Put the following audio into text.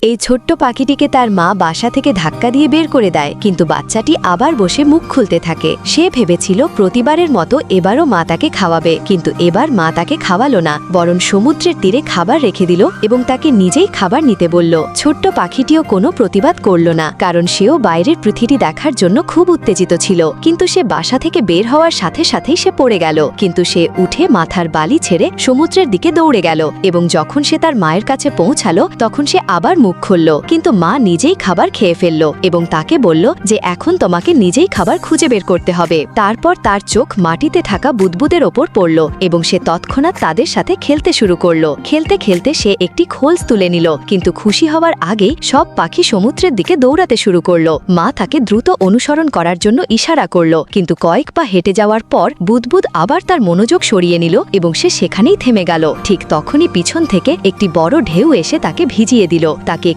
এই ছোট্ট পাখিটিকে তার মা বাসা থেকে ধাক্কা দিয়ে বের করে দেয়, কিন্তু বাচ্চাটি আবার বসে মুখ খুলতে থাকে। সে ভেবেছিল প্রতিবারের মতো এবারও মা তাকে খাওয়াবে, কিন্তু এবার মা তাকে খাওয়ালো না, বরং সমুদ্রের তীরে খাবার রেখে দিল এবং তাকে নিজেই খাবার নিতে বলল। ছোট্ট পাখিটিও কোনো প্রতিবাদ করল না, কারণ সেও বাইরের পৃথিবী দেখার জন্য খুব উত্তেজিত ছিল। কিন্তু সে বাসা থেকে বের হওয়ার সাথে সাথেই সে পড়ে গেল, কিন্তু সে উঠে মাথার বালি ছেড়ে সমুদ্রের দিকে দৌড়ে গেল এবং যখন সে তার মায়ের কাছে পৌঁছালো তখন সে আবার মুখ খুলল, কিন্তু মা নিজেই খাবার খেয়ে ফেলল এবং তাকে বলল যে এখন তোমাকে নিজেই খাবার খুঁজে বের করতে হবে। তারপর তার চোখ মাটিতে থাকা বুদবুদের ওপর পড়ল এবং সে তৎক্ষণাৎ তাদের সাথে খেলতে শুরু করল। খেলতে খেলতে সে একটি খোলস তুলে নিল, কিন্তু খুশি হওয়ার আগেই সব পাখি সমুদ্রের দিকে দৌড়াতে শুরু করল। মা তাকে দ্রুত অনুসরণ করার জন্য ইশারা করল, কিন্তু কয়েক পা হেঁটে যাওয়ার পর বুদবুদ আবার তার মনোযোগ সরিয়ে নিল এবং সে সেখানেই থেমে গেল। ঠিক তখনই পিছন থেকে একটি বড় ঢেউ এসে তাকে ভিজিয়ে দিল। তাকে